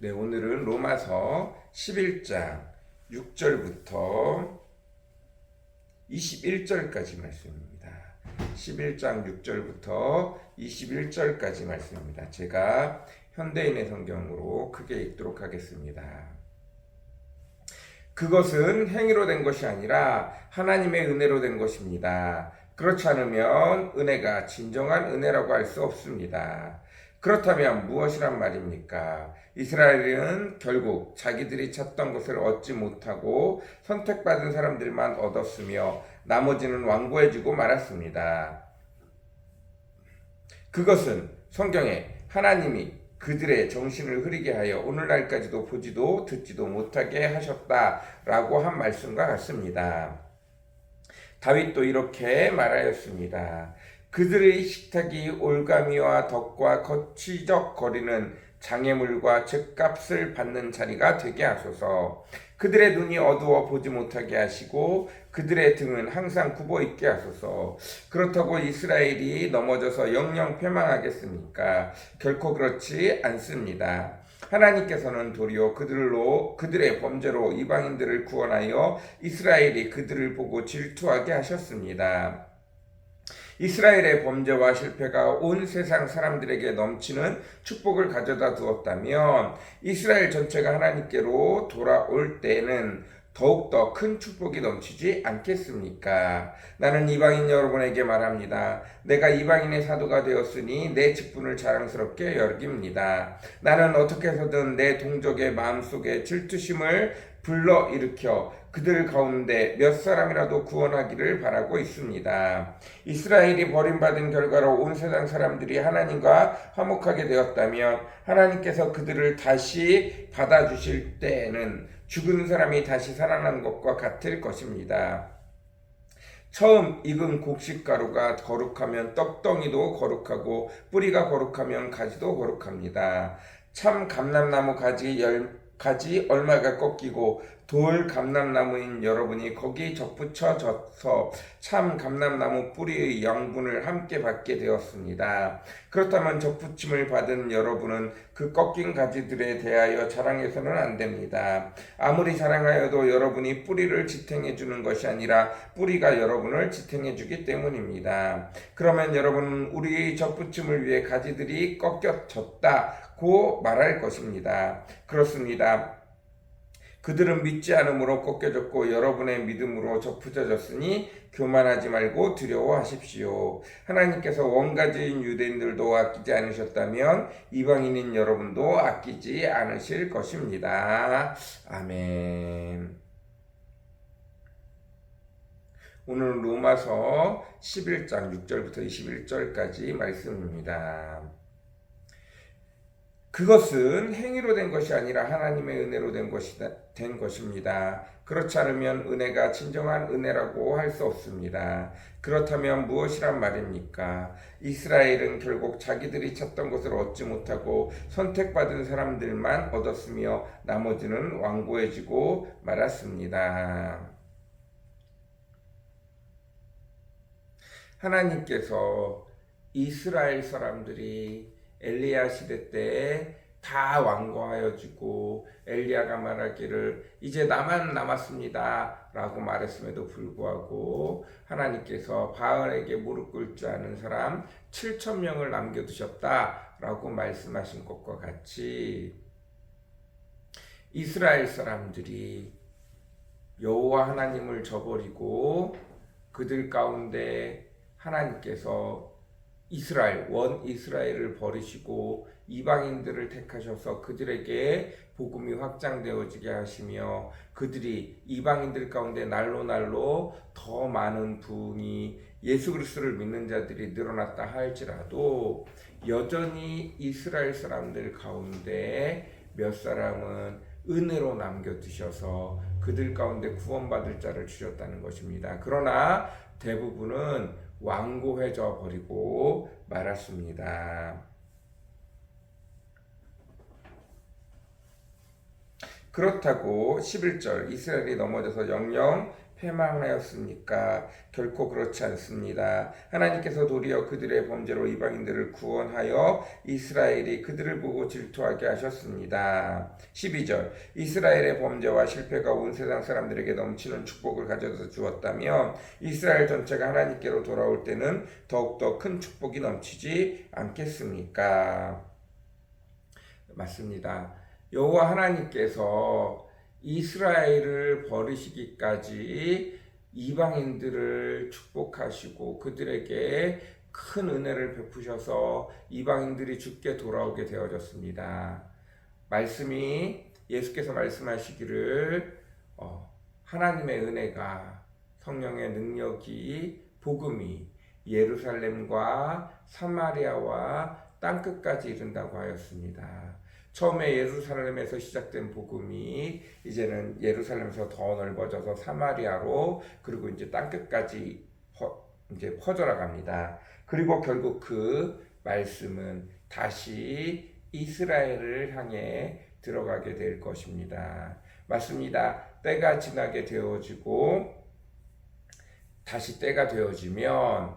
네, 오늘은 로마서 11장 6절부터 21절까지 말씀입니다. 11장 6절부터 21절까지 말씀입니다. 제가 현대인의 성경으로 크게 읽도록 하겠습니다. 그것은 행위로 된 것이 아니라 하나님의 은혜로 된 것입니다. 그렇지 않으면 은혜가 진정한 은혜라고 할 수 없습니다. 그렇다면 무엇이란 말입니까? 이스라엘은 결국 자기들이 찾던 것을 얻지 못하고 선택받은 사람들만 얻었으며 나머지는 완고해지고 말았습니다. 그것은 성경에 하나님이 그들의 정신을 흐리게 하여 오늘날까지도 보지도 듣지도 못하게 하셨다라고 한 말씀과 같습니다. 다윗도 이렇게 말하였습니다. 그들의 식탁이 올가미와 덕과 거치적거리는 장애물과 죗값을 받는 자리가 되게 하소서. 그들의 눈이 어두워 보지 못하게 하시고 그들의 등은 항상 굽어 있게 하소서. 그렇다고 이스라엘이 넘어져서 영영 패망하겠습니까? 결코 그렇지 않습니다. 하나님께서는 도리어 그들의 범죄로 이방인들을 구원하여 이스라엘이 그들을 보고 질투하게 하셨습니다. 이스라엘의 범죄와 실패가 온 세상 사람들에게 넘치는 축복을 가져다 두었다면 이스라엘 전체가 하나님께로 돌아올 때는 더욱더 큰 축복이 넘치지 않겠습니까? 나는 이방인 여러분에게 말합니다. 내가 이방인의 사도가 되었으니 내 직분을 자랑스럽게 여깁니다. 나는 어떻게 해서든 내 동족의 마음속에 질투심을 불러일으켜 그들 가운데 몇 사람이라도 구원하기를 바라고 있습니다. 이스라엘이 버림받은 결과로 온 세상 사람들이 하나님과 화목하게 되었다면 하나님께서 그들을 다시 받아주실 때에는 죽은 사람이 다시 살아난 것과 같을 것입니다. 처음 익은 곡식가루가 거룩하면 떡덩이도 거룩하고 뿌리가 거룩하면 가지도 거룩합니다. 참 감람나무 가지 얼마가 꺾이고 돌 감람나무인 여러분이 거기 접붙여져서 참 감람나무 뿌리의 양분을 함께 받게 되었습니다. 그렇다면 접붙임을 받은 여러분은 그 꺾인 가지들에 대하여 자랑해서는 안 됩니다. 아무리 자랑하여도 여러분이 뿌리를 지탱해 주는 것이 아니라 뿌리가 여러분을 지탱해 주기 때문입니다. 그러면 여러분은 우리의 접붙임을 위해 가지들이 꺾여졌다고 말할 것입니다. 그렇습니다. 그들은 믿지 않음으로 꺾여졌고 여러분의 믿음으로 접붙여졌으니 교만하지 말고 두려워하십시오. 하나님께서 원가지인 유대인들도 아끼지 않으셨다면 이방인인 여러분도 아끼지 않으실 것입니다. 아멘. 오늘 로마서 11장 6절부터 21절까지 말씀입니다. 그것은 행위로 된 것이 아니라 하나님의 은혜로 된 것입니다. 그렇지 않으면 은혜가 진정한 은혜라고 할 수 없습니다. 그렇다면 무엇이란 말입니까? 이스라엘은 결국 자기들이 찾던 것을 얻지 못하고 선택받은 사람들만 얻었으며 나머지는 완고해지고 말았습니다. 하나님께서 이스라엘 사람들이 엘리야 시대 때에 다 완고하여지고 엘리야가 말하기를 이제 나만 남았습니다 라고 말했음에도 불구하고 하나님께서 바알에게 무릎 꿇을 줄 아는 사람 7,000명을 남겨두셨다 라고 말씀하신 것과 같이 이스라엘 사람들이 여호와 하나님을 저버리고 그들 가운데 하나님께서 원 이스라엘을 버리시고 이방인들을 택하셔서 그들에게 복음이 확장되어지게 하시며 그들이 이방인들 가운데 날로 더 많은 분이 예수 그리스도를 믿는 자들이 늘어났다 할지라도 여전히 이스라엘 사람들 가운데 몇 사람은 은혜로 남겨두셔서 그들 가운데 구원받을 자를 주셨다는 것입니다. 그러나 대부분은 완고해져 버리고 말았습니다. 그렇다고 11절 이스라엘이 넘어져서 영영 패망하였습니까? 결코 그렇지 않습니다. 하나님께서 도리어 그들의 범죄로 이방인들을 구원하여 이스라엘이 그들을 보고 질투하게 하셨습니다. 12절 이스라엘의 범죄와 실패가 온 세상 사람들에게 넘치는 축복을 가져다 주었다면 이스라엘 전체가 하나님께로 돌아올 때는 더욱더 큰 축복이 넘치지 않겠습니까? 맞습니다. 여호와 하나님께서 이스라엘을 버리시기까지 이방인들을 축복하시고 그들에게 큰 은혜를 베푸셔서 이방인들이 주께 돌아오게 되어졌습니다. 말씀이 예수께서 말씀하시기를 하나님의 은혜가 성령의 능력이 복음이 예루살렘과 사마리아와 땅끝까지 이른다고 하였습니다. 처음에 예루살렘에서 시작된 복음이 이제는 예루살렘에서 더 넓어져서 사마리아로 그리고 이제 땅끝까지 이제 퍼져라 갑니다. 그리고 결국 그 말씀은 다시 이스라엘을 향해 들어가게 될 것입니다. 맞습니다. 때가 지나게 되어지고 다시 때가 되어지면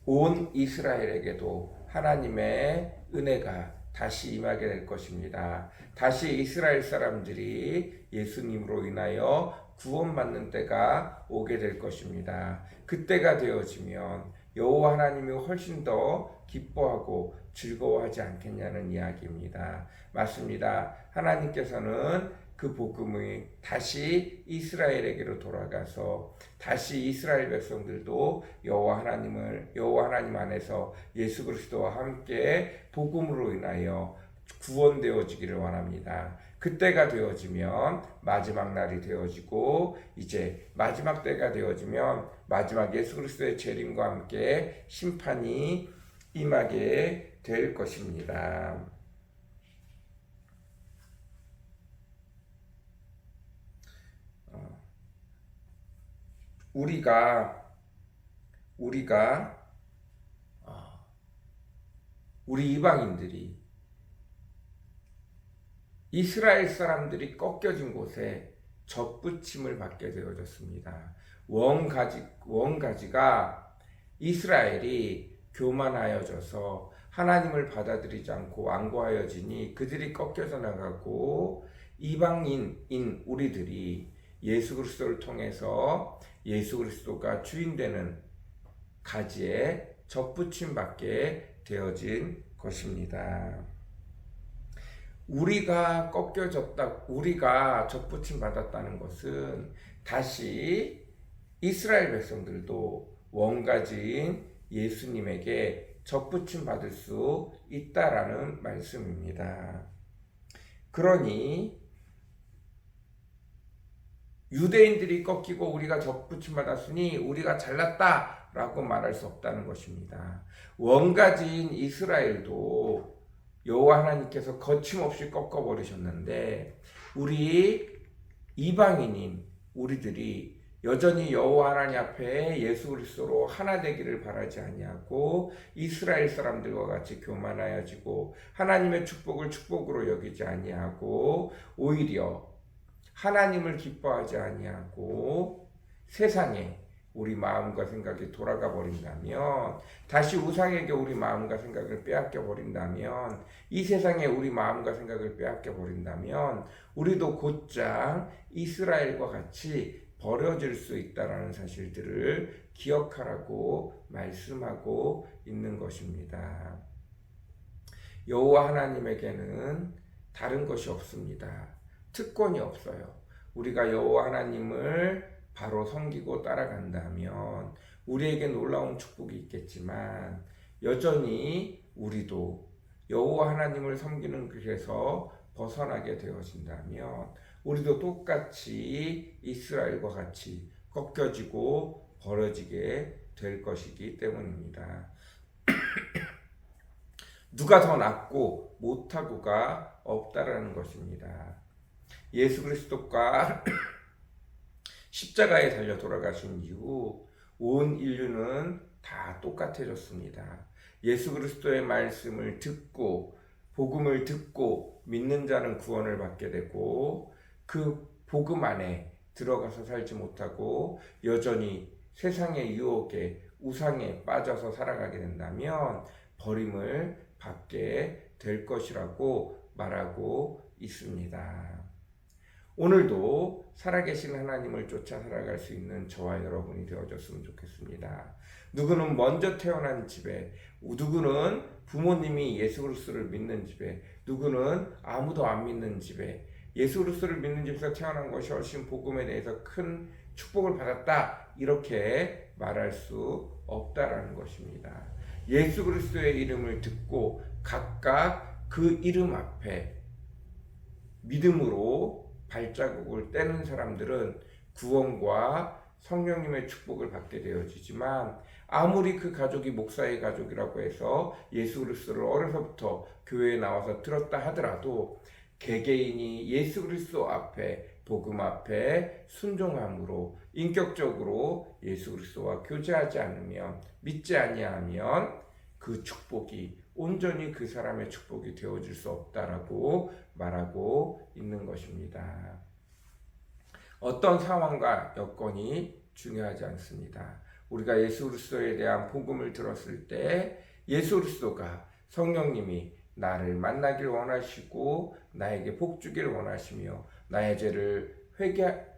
온 이스라엘에게도 하나님의 은혜가 다시 임하게 될 것입니다. 다시 이스라엘 사람들이 예수님으로 인하여 구원받는 때가 오게 될 것입니다. 그때가 되어지면 여호와 하나님이 훨씬 더 기뻐하고 즐거워하지 않겠냐는 이야기입니다. 맞습니다. 하나님께서는 그 복음이 다시 이스라엘에게로 돌아가서 다시 이스라엘 백성들도 여호와 하나님 안에서 예수 그리스도와 함께 복음으로 인하여 구원되어지기를 원합니다. 그때가 되어지면 마지막 날이 되어지고 이제 마지막 때가 되어지면 마지막 예수 그리스도의 재림과 함께 심판이 임하게 될 것입니다. 우리 이방인들이 이스라엘 사람들이 꺾여진 곳에 접붙임을 받게 되어졌습니다. 원가지가 이스라엘이 교만하여져서 하나님을 받아들이지 않고 완고하여지니 그들이 꺾여져 나가고 이방인인 우리들이 예수 그리스도를 통해서 예수 그리스도가 주인 되는 가지에 접붙임 받게 되어진 것입니다. 우리가 접붙임 받았다는 것은 다시 이스라엘 백성들도 원가지인 예수님에게 접붙임 받을 수 있다라는 말씀입니다. 그러니 유대인들이 꺾이고 우리가 접붙임 받았으니 우리가 잘났다라고 말할 수 없다는 것입니다. 원가지인 이스라엘도 여호와 하나님께서 거침없이 꺾어버리셨는데 우리 이방인인 우리들이 여전히 여호와 하나님 앞에 예수 그리스도로 하나 되기를 바라지 아니하고 이스라엘 사람들과 같이 교만하여지고 하나님의 축복을 축복으로 여기지 아니하고 오히려 하나님을 기뻐하지 아니하고 세상에 우리 마음과 생각이 돌아가 버린다면 다시 우상에게 우리 마음과 생각을 빼앗겨 버린다면 이 세상에 우리 마음과 생각을 빼앗겨 버린다면 우리도 곧장 이스라엘과 같이 버려질 수 있다라는 사실들을 기억하라고 말씀하고 있는 것입니다. 여호와 하나님에게는 다른 것이 없습니다. 특권이 없어요. 우리가 여호와 하나님을 바로 섬기고 따라간다면 우리에게 놀라운 축복이 있겠지만 여전히 우리도 여호와 하나님을 섬기는 길에서 벗어나게 되어진다면 우리도 똑같이 이스라엘과 같이 꺾여지고 버려지게 될 것이기 때문입니다. 누가 더 낫고 못하고가 없다라는 것입니다. 예수 그리스도가 십자가에 달려 돌아가신 이후 온 인류는 다 똑같아졌습니다. 예수 그리스도의 말씀을 듣고 복음을 듣고 믿는 자는 구원을 받게 되고 그 복음 안에 들어가서 살지 못하고 여전히 세상의 유혹에 우상에 빠져서 살아가게 된다면 버림을 받게 될 것이라고 말하고 있습니다. 오늘도 살아계신 하나님을 쫓아 살아갈 수 있는 저와 여러분이 되어줬으면 좋겠습니다. 누구는 먼저 태어난 집에, 누구는 부모님이 예수 그리스도를 믿는 집에, 누구는 아무도 안 믿는 집에, 예수 그리스도를 믿는 집에서 태어난 것이 훨씬 복음에 대해서 큰 축복을 받았다, 이렇게 말할 수 없다라는 것입니다. 예수 그리스도의 이름을 듣고 각각 그 이름 앞에 믿음으로 발자국을 떼는 사람들은 구원과 성령님의 축복을 받게 되어지지만, 아무리 그 가족이 목사의 가족이라고 해서 예수 그리스도를 어려서부터 교회에 나와서 들었다 하더라도 개개인이 예수 그리스도 앞에, 복음 앞에 순종함으로 인격적으로 예수 그리스도와 교제하지 않으면, 믿지 아니하면 그 축복이 온전히 그 사람의 축복이 되어질 수 없다라고 말하고 있는 것입니다. 어떤 상황과 여건이 중요하지 않습니다. 우리가 예수 그리스도에 대한 복음을 들었을 때 예수 그리스도가, 성령님이 나를 만나길 원하시고 나에게 복 주기를 원하시며 나의 죄를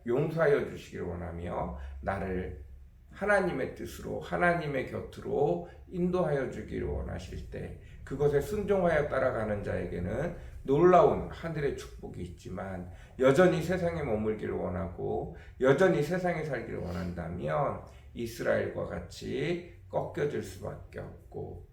용서하여 주시길 원하며 나를 하나님의 뜻으로, 하나님의 곁으로 인도하여 주기를 원하실 때, 그것에 순종하여 따라가는 자에게는 놀라운 하늘의 축복이 있지만, 여전히 세상에 머물기를 원하고 여전히 세상에 살기를 원한다면 이스라엘과 같이 꺾여질 수밖에 없고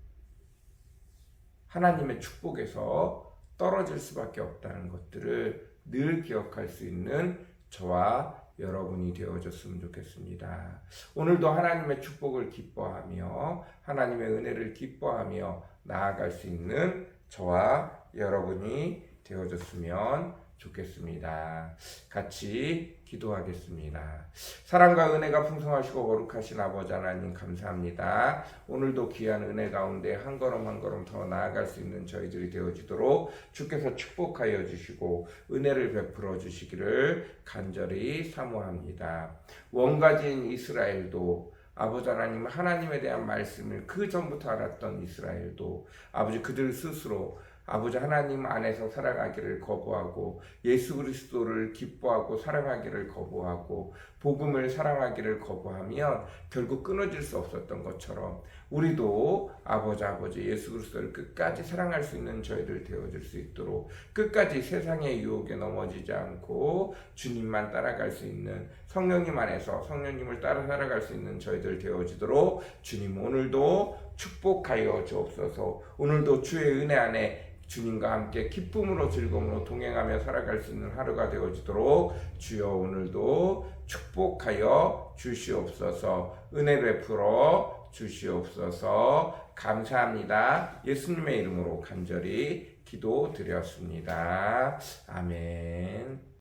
하나님의 축복에서 떨어질 수밖에 없다는 것들을 늘 기억할 수 있는 저와 여러분이 되어줬으면 좋겠습니다. 오늘도 하나님의 축복을 기뻐하며 하나님의 은혜를 기뻐하며 나아갈 수 있는 저와 여러분이 되어줬으면 좋겠습니다. 같이 기도하겠습니다. 사랑과 은혜가 풍성하시고 거룩하신 아버지 하나님, 감사합니다. 오늘도 귀한 은혜 가운데 한 걸음 한 걸음 더 나아갈 수 있는 저희들이 되어지도록 주께서 축복하여 주시고 은혜를 베풀어 주시기를 간절히 사모합니다. 원가진 이스라엘도, 아버지 하나님, 하나님에 대한 말씀을 그 전부터 알았던 이스라엘도 아버지 그들 스스로 아버지 하나님 안에서 살아가기를 거부하고 예수 그리스도를 기뻐하고 사랑하기를 거부하고 복음을 사랑하기를 거부하면 결국 끊어질 수 없었던 것처럼 우리도 아버지 예수 그리스도를 끝까지 사랑할 수 있는 저희들 되어질 수 있도록, 끝까지 세상의 유혹에 넘어지지 않고 주님만 따라갈 수 있는, 성령님 안에서 성령님을 따라 살아갈 수 있는 저희들 되어지도록 주님 오늘도 축복하여 주옵소서. 오늘도 주의 은혜 안에 주님과 함께 기쁨으로 즐거움으로 동행하며 살아갈 수 있는 하루가 되어지도록 주여 오늘도 축복하여 주시옵소서. 은혜 베풀어 주시옵소서. 감사합니다. 예수님의 이름으로 간절히 기도드렸습니다. 아멘.